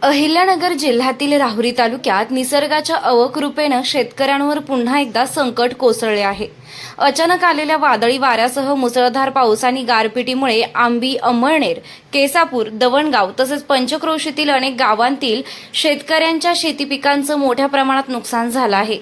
अहिल्यानगर जिल्ह्यातील राहुरी तालुक्यात निसर्गाच्या अवकृपेनं शेतकऱ्यांवर पुन्हा एकदा संकट कोसळले आहे. अचानक आलेल्या वादळी वाऱ्यासह मुसळधार पाऊस आणि गारपिटीमुळे आंबी, अंमळनेर, केसापूर, दवणगाव तसेच पंचक्रोशीतील अनेक गावांतील शेतकऱ्यांच्या शेती पिकांचं मोठ्या प्रमाणात नुकसान झालं आहे.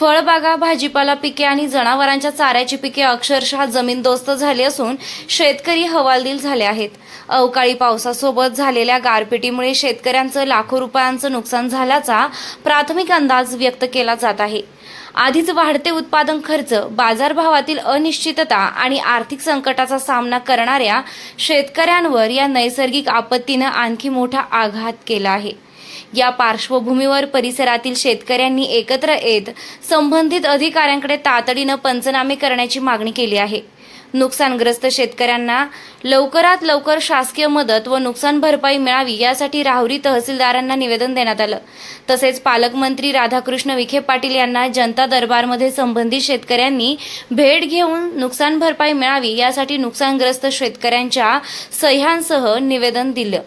फळबागा, भाजीपाला पिके आणि जनावरांच्या चाऱ्याची पिके अक्षरशः जमीनदोस्त झाली असून शेतकरी हवालदिल झाले आहेत. अवकाळी पावसासोबत झालेल्या गारपिटीमुळे शेतकऱ्यांचं लाखो रुपयांचं नुकसान झाल्याचा प्राथमिक अंदाज व्यक्त केला जात आहे. आधीच वाढते उत्पादन खर्च, बाजारभावातील अनिश्चितता आणि आर्थिक संकटाचा सामना करणाऱ्या शेतकऱ्यांवर या नैसर्गिक आपत्तीनं आणखी मोठा आघात केला आहे. या पार्श्वभूमीवर परिसरातील शेतकऱ्यांनी एकत्र येत संबंधित अधिकाऱ्यांकडे तातडीनं पंचनामे करण्याची मागणी केली आहे. नुकसानग्रस्त शेतकऱ्यांना लवकरात लवकर शासकीय मदत व नुकसान भरपाई मिळावी यासाठी राहुरी तहसीलदारांना निवेदन देण्यात आलं. तसेच पालकमंत्री राधाकृष्ण विखे पाटील यांना जनता दरबारमध्ये संबंधित शेतकऱ्यांनी भेट घेऊन नुकसान भरपाई मिळावी यासाठी नुकसानग्रस्त शेतकऱ्यांच्या सह्यांसह निवेदन दिलं.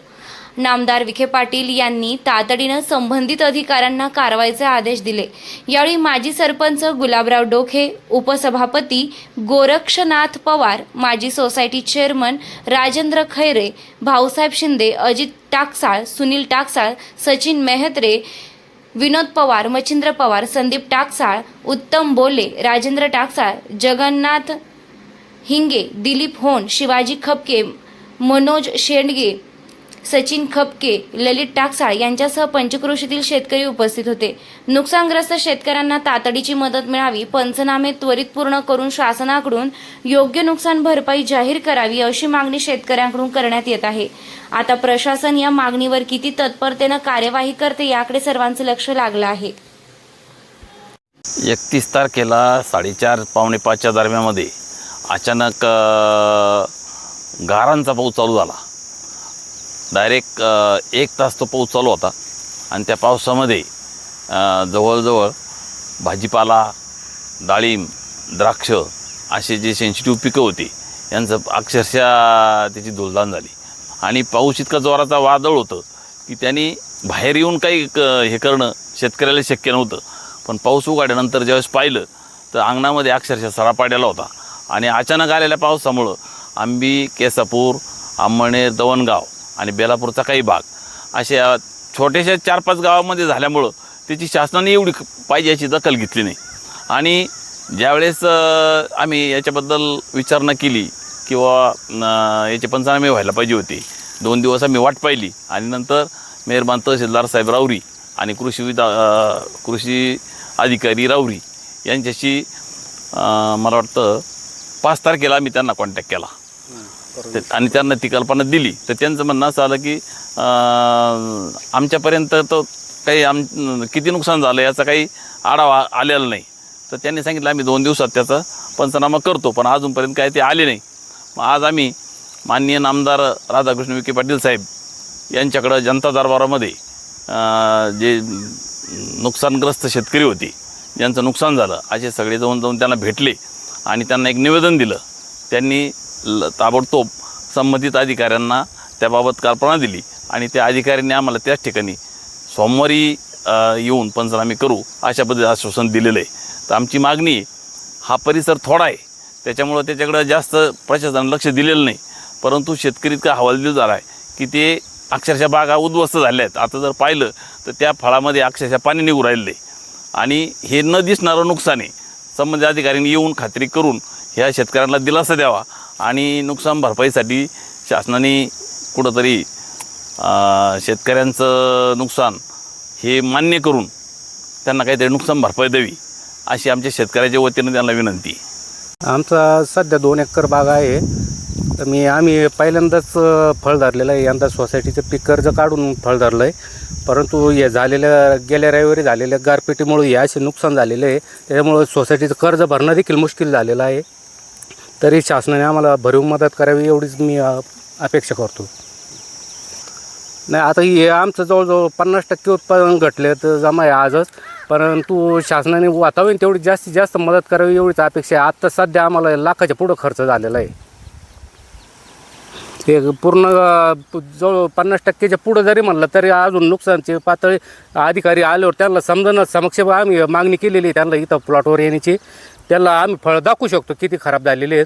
नामदार विखे पाटील यांनी तातडीनं संबंधित अधिकाऱ्यांना कारवाईचे आदेश दिले. यावेळी माजी सरपंच गुलाबराव डोखे, उपसभापती गोरक्षनाथ पवार, माजी सोसायटी चेअरमन राजेंद्र खैरे, भाऊसाहेब शिंदे, अजित टाकसाळ, सुनील टाकसाळ, सचिन मेहत्रे, विनोद पवार, मच्छिंद्र पवार, संदीप टाकसाळ, उत्तम बोले, राजेंद्र टाकसाळ, जगन्नाथ हिंगे, दिलीप होन, शिवाजी खपके, मनोज शेंडगे, सचिन खपके, ललित टाकसाळ यांच्यासह पंचक्रोशीतील शेतकरी उपस्थित होते. नुकसानग्रस्त शेतकऱ्यांना तातडीची मदत मिळावी, पंचनामे त्वरित पूर्ण करून शासनाकडून योग्य नुकसान भरपाई जाहीर करावी अशी मागणी शेतकऱ्यांकडून करण्यात येत आहे. आता प्रशासन या मागणीवर किती तत्परतेनं कार्यवाही करते याकडे सर्वांचं लक्ष लागलं आहे. 31 तारखेला 4:30 पावणे 5च्या दरम्यानमध्ये अचानक गारांचा पाऊस चालू झाला. डायरेक्ट 1 तास तो पाऊस चालू होता आणि त्या पावसामध्ये जवळजवळ भाजीपाला, डाळिंब, द्राक्ष असे जे सेन्सिटिव्ह पिकं होती यांचं अक्षरशः त्याची धुळदाण झाली. आणि पाऊस इतका जोराचा वादळ होतं की त्यांनी बाहेर येऊन काही हे करणं शेतकऱ्याला शक्य नव्हतं. पण पाऊस उघडल्यानंतर ज्यावेळेस पाहिलं तर अंगणामध्ये अक्षरशः सडा पाडलेला होता. आणि अचानक आलेल्या पावसामुळं आंबी, केसापूर, अंमळनेर, दवणगाव आणि बेलापूरचा काही भाग अशा छोट्याशा 4-5 गावामध्ये झाल्यामुळं त्याची शासनाने एवढी पाहिजे याची दखल घेतली नाही. आणि ज्यावेळेस आम्ही याच्याबद्दल विचारणा केली किंवा याचे पंचनामे व्हायला पाहिजे होते, 2 दिवस आम्ही वाट पाहिली आणि नंतर मेहरबान तहसीलदार साहेब राहुरी आणि कृषी अधिकारी राहुरी यांच्याशी मला वाटतं 5 तारखेला आम्ही त्यांना कॉन्टॅक्ट केला आणि त्यांना ती कल्पना दिली. तर त्यांचं म्हणणं असं आलं की आमच्यापर्यंत तो काही किती नुकसान झालं याचा काही आढावा आलेला नाही. तर त्यांनी सांगितलं आम्ही 2 दिवसात त्याचा पंचनामा करतो, पण अजूनपर्यंत काय ते आले नाही. मग आज आम्ही माननीय नामदार राधाकृष्ण विखे पाटील साहेब यांच्याकडं जनता दरबारामध्ये जे नुकसानग्रस्त शेतकरी होते, ज्यांचं नुकसान झालं, असे सगळे जाऊन त्यांना भेटले आणि त्यांना एक निवेदन दिलं. त्यांनी ताबडतोब संबंधित अधिकाऱ्यांना त्याबाबत कल्पना दिली आणि त्या अधिकाऱ्यांनी आम्हाला त्याच ठिकाणी सोमवारी येऊन पंचनामे करू अशा पद्धतीचं आश्वासन दिलेलं आहे. तर आमची मागणी, हा परिसर थोडा आहे त्याच्यामुळं त्याच्याकडं जास्त प्रशासनानं लक्ष दिलेलं नाही, परंतु शेतकरी इतका हवालदिल झाला आहे की ते अक्षरशः बागा उद्ध्वस्त झाल्या आहेत. आता जर पाहिलं तर त्या फळामध्ये अक्षरशः पाणी निघू राहिलं आहे आणि हे न दिसणारं नुकसान आहे. संबंधित अधिकाऱ्यांनी येऊन खात्री करून ह्या शेतकऱ्यांना दिलासा द्यावा आणि नुकसान भरपाईसाठी शासनाने कुठंतरी शेतकऱ्यांचं नुकसान हे मान्य करून त्यांना काहीतरी नुकसान भरपाई द्यावी अशी आमच्या शेतकऱ्याच्या वतीनं त्यांना विनंती. आमचा सध्या 2 एकर बाग आहे. तर आम्ही पहिल्यांदाच फळ धरलेलं आहे. यंदा सोसायटीचं पीक कर्ज काढून फळ धरलं आहे, परंतु हे गेल्या रविवारी झालेल्या गारपिटीमुळे हे असे नुकसान झालेलं आहे. त्याच्यामुळं सोसायटीचं कर्ज भरणं देखील मुश्किल झालेलं आहे. तरी शासनाने आम्हाला भरीव मदत करावी एवढीच मी अपेक्षा करतो. नाही, आता हे आमचं जवळजवळ 50% उत्पादन घटले तर जमा आहे आजच, परंतु शासनाने वातावरण तेवढी जास्तीत जास्त मदत करावी एवढीच अपेक्षा आहे. आत्ता सध्या आम्हाला लाखाच्या पुढं खर्च झालेला आहे. ते पूर्ण जवळ 50%च्या पुढं जरी म्हणलं तरी अजून नुकसानची पातळी अधिकारी आल्यावर त्यांना समजणं समक्ष आम्ही मागणी केलेली आहे त्यांना इथं प्लॉटवर येण्याची. त्यांना आम्ही फळं दाखवू शकतो किती खराब झालेले आहेत.